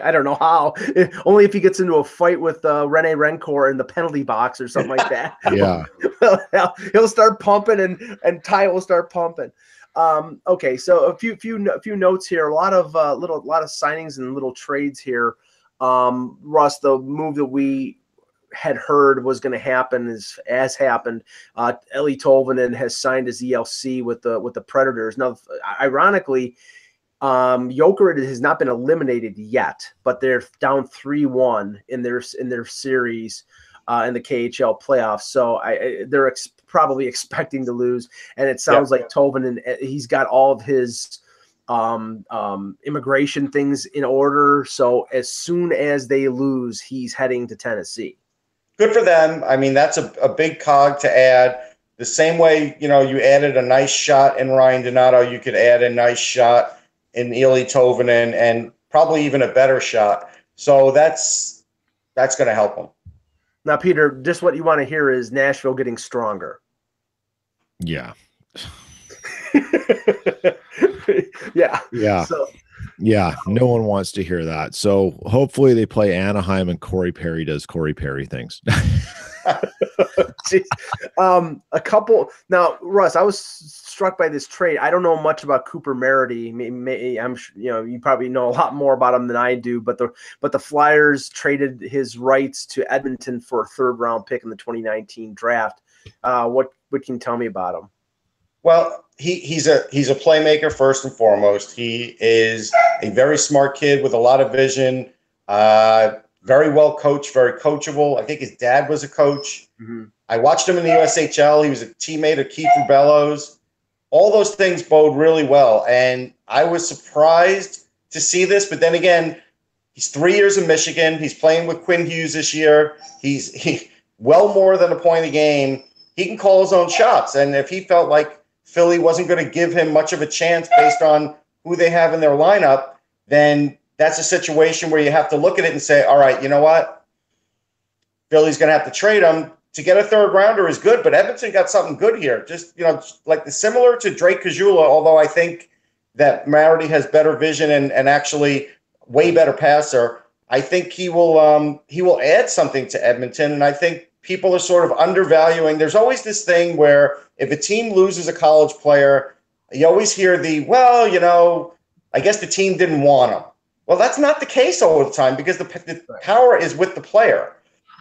I don't know how. Only if he gets into a fight with Rene Rencourt in the penalty box or something like that. Yeah. He'll start pumping, and Ty will start pumping. Okay, so a few notes here. A lot of signings and little trades here. Russ, the move that we had heard was going to happen has happened. Eli Tolvanen has signed his ELC with the Predators. Now, ironically, Jokerit has not been eliminated yet, but they're down 3-1 in their series in the KHL playoffs. So they're probably expecting to lose. And it sounds like Tolvanen, he's got all of his immigration things in order. So as soon as they lose, he's heading to Tennessee. Good for them. I mean, that's a big cog to add. The same way, you added a nice shot in Ryan Donato, you could add a nice shot in Eeli Tolvanen, and probably even a better shot. So that's going to help them. Now, Peter, just what you want to hear is Nashville getting stronger. Yeah. Yeah. So, yeah. No one wants to hear that. So hopefully they play Anaheim and Corey Perry does Corey Perry things. A couple now, Russ, I was struck by this trade. I don't know much about Cooper Merity. I'm you probably know a lot more about him than I do, but the Flyers traded his rights to Edmonton for a 3rd round pick in the 2019 draft. What can you tell me about him? Well, he's a playmaker first and foremost. He is a very smart kid with a lot of vision. Very well coached, very coachable. I think his dad was a coach. Mm-hmm. I watched him in the USHL. He was a teammate of Kiefer Bellows. All those things bode really well. And I was surprised to see this. But then again, he's 3 years in Michigan. He's playing with Quinn Hughes this year. He well more than a point a game. He can call his own shots. And if he felt like Philly wasn't going to give him much of a chance based on who they have in their lineup, then that's a situation where you have to look at it and say, all right, you know what? Philly's going to have to trade him. To get a 3rd rounder is good, but Edmonton got something good here. Just, like similar to Drake Caggiula, although I think that Marity has better vision and actually way better passer. I think he will add something to Edmonton, and I think people are sort of undervaluing. There's always this thing where if a team loses a college player, you always hear I guess the team didn't want him. Well, that's not the case all the time because the power is with the player,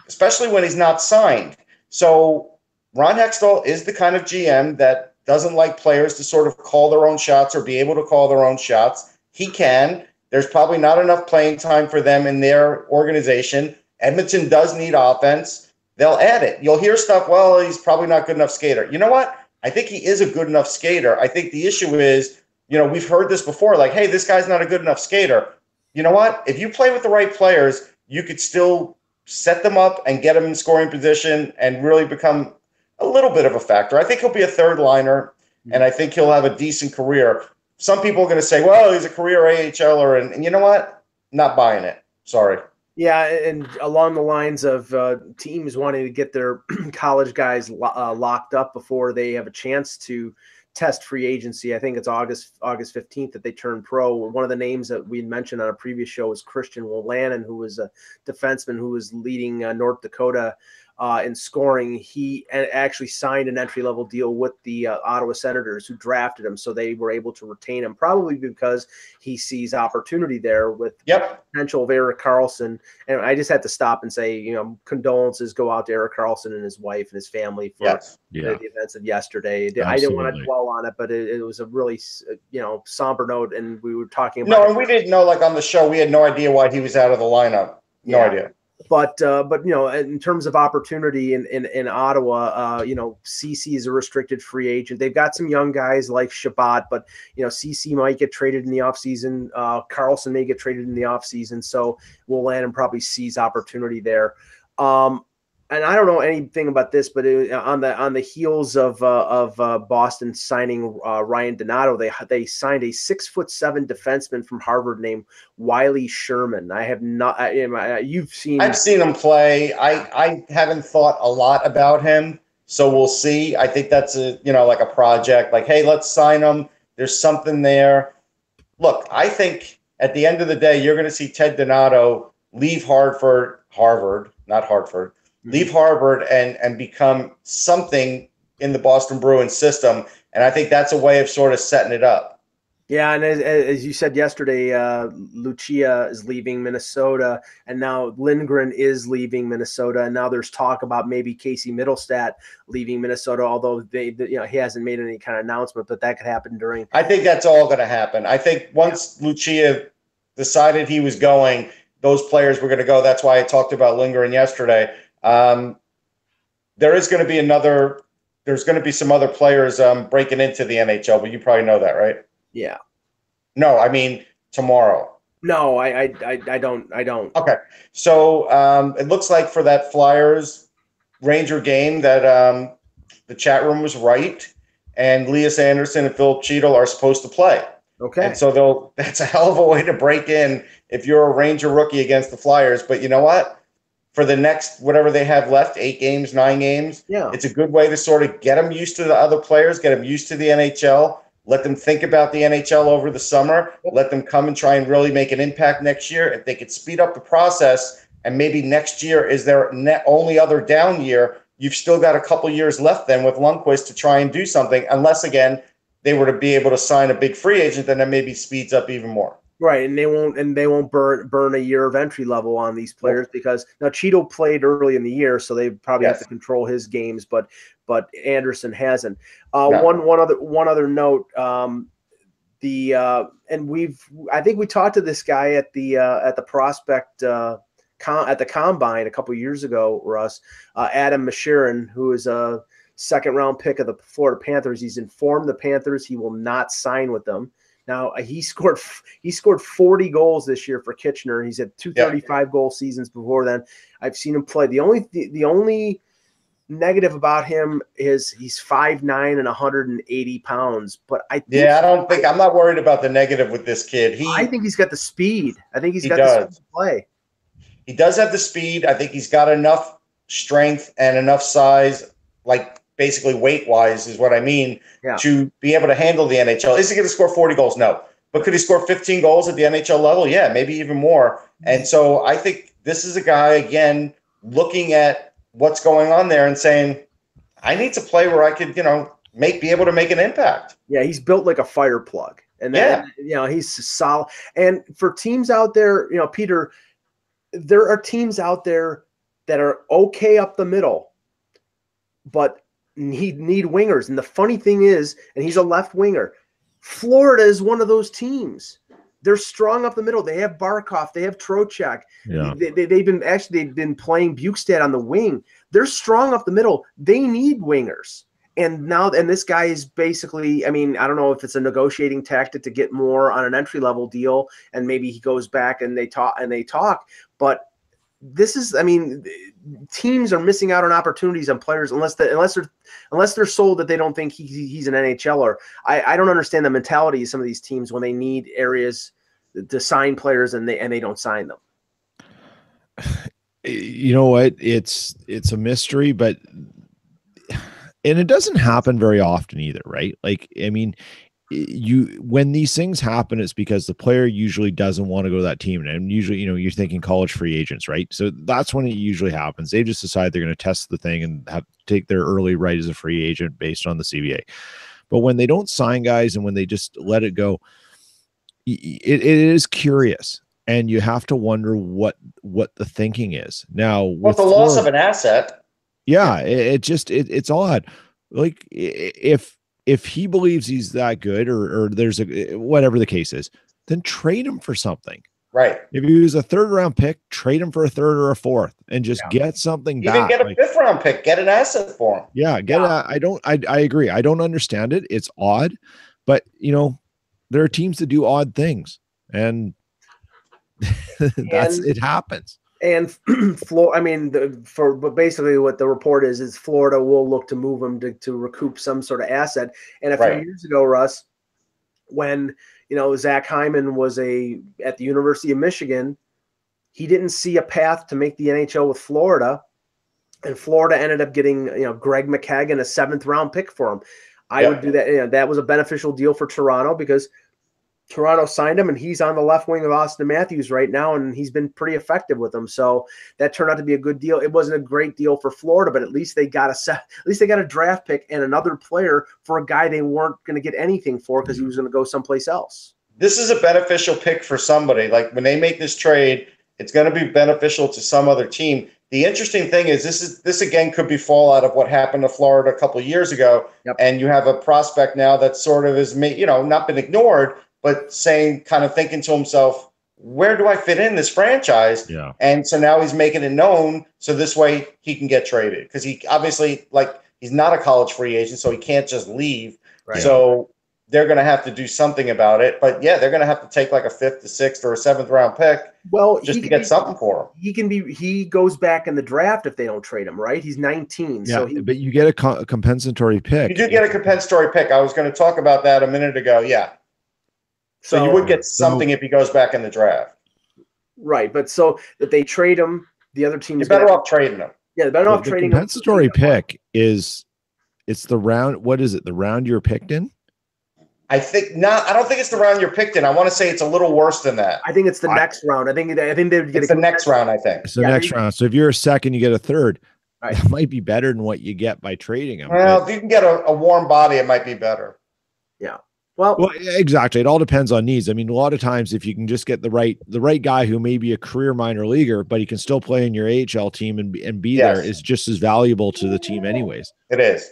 especially when he's not signed. So Ron Hextall is the kind of GM that doesn't like players to sort of call their own shots or be able to call their own shots. He can. There's probably not enough playing time for them in their organization. Edmonton does need offense. They'll add it. You'll hear stuff, well, he's probably not good enough skater. You know what? I think he is a good enough skater. I think the issue is, we've heard this before, like, hey, this guy's not a good enough skater. You know what? If you play with the right players, you could still set them up and get them in scoring position and really become a little bit of a factor. I think he'll be a 3rd liner, and I think he'll have a decent career. Some people are going to say, well, he's a career AHLer, and you know what? Not buying it. Sorry. Yeah, and along the lines of teams wanting to get their college guys locked up before they have a chance to test free agency. I think it's August 15th that they turn pro. One of the names that we mentioned on a previous show was Christian Laine, who was a defenseman who was leading North Dakota in scoring. He actually signed an entry-level deal with the Ottawa Senators, who drafted him, so they were able to retain him, probably because he sees opportunity there with potential of Erik Karlsson. And I just had to stop and say, condolences go out to Erik Karlsson and his wife and his family for the events of yesterday. Absolutely. I didn't want to dwell on it, but it was a really, somber note, and we were talking about No, and we didn't know, like on the show, we had no idea why he was out of the lineup. No idea. But in terms of opportunity in Ottawa, CC is a restricted free agent. They've got some young guys like Shabbat, but CC might get traded in the offseason. Karlsson may get traded in the offseason, so Wolanin probably sees opportunity there. And I don't know anything about this, but on the heels of Boston signing Ryan Donato, they signed a 6'7" defenseman from Harvard named Wiley Sherman. I have not. I've seen him play. I haven't thought a lot about him, so we'll see. I think that's like a project. Like, hey, let's sign him. There's something there. Look, I think at the end of the day, you're going to see Ted Donato leave Harvard, not Hartford. Leave Harvard and become something in the Boston Bruins system. And I think that's a way of sort of setting it up. Yeah, and as you said yesterday, Lucia is leaving Minnesota, and now Lindgren is leaving Minnesota, and now there's talk about maybe Casey Middlestat leaving Minnesota, although he hasn't made any kind of announcement, but that could happen during. I think that's all going to happen. I think once Lucia decided he was going, those players were going to go. That's why I talked about Lindgren yesterday. There is going to be another there's going to be some other players breaking into the NHL, but you probably know that, right? Yeah. No, I mean tomorrow. No, I don't. Okay. So it looks like for that Flyers Ranger game that the chat room was right, and Lias Anderson and Philip Cheadle are supposed to play. Okay. And so that's a hell of a way to break in if you're a Ranger rookie against the Flyers. But you know what? For the next, whatever they have left, 8 games, 9 games, it's a good way to sort of get them used to the other players, get them used to the NHL, let them think about the NHL over the summer, let them come and try and really make an impact next year. If they could speed up the process, and maybe next year is their only other down year, you've still got a couple years left then with Lundqvist to try and do something, unless, again, they were to be able to sign a big free agent, then that maybe speeds up even more. Right, and they won't burn a year of entry level on these players, because now Cheeto played early in the year, so they probably have to control his games, but Anderson hasn't. One other note, and I think we talked to this guy at the prospect at the combine a couple years ago, Russ, Adam Mashirin, who is a second-round pick of the Florida Panthers. He's informed the Panthers he will not sign with them. Now, he scored 40 goals this year for Kitchener. He's had 235 goal seasons before then. I've seen him play. The only negative about him is he's 5'9" and 180 pounds. But I'm not worried about the negative with this kid. I think he's got the speed. I think he's got the speed to play. He does have the speed. I think he's got enough strength and enough size, like basically weight-wise is what I mean, to be able to handle the NHL. Is he going to score 40 goals? No. But could he score 15 goals at the NHL level? Yeah, maybe even more. And so I think this is a guy, again, looking at what's going on there and saying, I need to play where I could, be able to make an impact. Yeah, he's built like a fire plug. And then, he's solid. And for teams out there, Peter, there are teams out there that are okay up the middle, but need wingers. And the funny thing is, and he's a left winger, Florida is one of those teams. They're strong up the middle. They have Barkov. They have Trocheck. Yeah. They've been playing Bukestad on the wing. They're strong up the middle. They need wingers. And this guy is basically, I don't know if it's a negotiating tactic to get more on an entry-level deal, and maybe he goes back and they talk, but this is, teams are missing out on opportunities on players unless they're sold that they don't think he's an NHLer. I don't understand the mentality of some of these teams when they need areas to sign players and they don't sign them. You know what? It's a mystery, but it doesn't happen very often either, right? Like, when these things happen, it's because the player usually doesn't want to go to that team. And usually, you're thinking college free agents, right? So that's when it usually happens. They just decide they're going to test the thing and take their early right as a free agent based on the CBA. But when they don't sign guys and when they just let it go, it is curious. And you have to wonder what the thinking is. Now, with the loss of an asset. Yeah, it's odd. Like, if he believes he's that good, or there's whatever the case is, then trade him for something. Right. If he was a 3rd round pick, trade him for a 3rd or a 4th, and just get something back. Even get a 5th round pick, get an asset for him. Yeah, I agree. I don't understand it. It's odd, but there are teams that do odd things, and it happens. And but basically what the report is Florida will look to move him to recoup some sort of asset. And a few years ago, Russ, when Zach Hyman was at the University of Michigan, he didn't see a path to make the NHL with Florida, and Florida ended up getting Greg McKagan, a 7th round pick for him. I would do that. That was a beneficial deal for Toronto because Toronto signed him, and he's on the left wing of Austin Matthews right now, and he's been pretty effective with them. So that turned out to be a good deal. It wasn't a great deal for Florida, but at least they got a draft pick and another player for a guy they weren't going to get anything for because he was going to go someplace else. This is a beneficial pick for somebody. Like when they make this trade, it's going to be beneficial to some other team. The interesting thing is this again could be fallout of what happened to Florida a couple of years ago, and you have a prospect now that sort of is not been ignored, but thinking to himself, where do I fit in this franchise? Yeah. And so now he's making it known so this way he can get traded. Because he obviously, He's not a college free agent, so he can't just leave. Right. So they're going to have to do something about it. But yeah, they're going to have to take like a 5th, a 6th, or a 7th round pick. Well, just to get something for him. He goes back in the draft if they don't trade him, right? He's 19. Yeah, so but you get a compensatory pick. You do get a compensatory pick. I was going to talk about that a minute ago. Yeah. So you would get something if he goes back in the draft. Right, but so if they trade him, the other team is better off trading him. Yeah, better off trading him. The compensatory pick it's the round. What is it? The round you're picked in? I don't think it's the round you're picked in. I want to say it's a little worse than that. I think it's the next round. I think they would get the next round. I think it's the next round. So if you're a second, you get a third. Right. That might be better than what you get by trading him. Well, if you can get a warm body, it might be better. Yeah. Well, exactly. It all depends on needs. I mean, a lot of times, if you can just get the right guy who may be a career minor leaguer, but he can still play in your AHL team and be there, is just as valuable to the team, anyways. It is.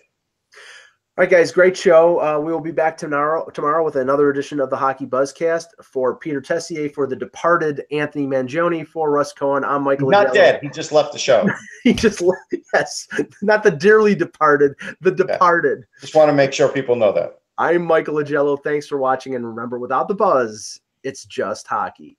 All right, guys, great show. We will be back tomorrow with another edition of the Hockey Buzzcast. For Peter Tessier, for the departed Anthony Mangione, for Russ Cohen, I'm Michael. He's not dead. He just left the show. He just left. Yes, not the dearly departed, the departed. Yeah. Just want to make sure people know that. I'm Michael Agello. Thanks for watching, and remember, without the buzz, it's just hockey.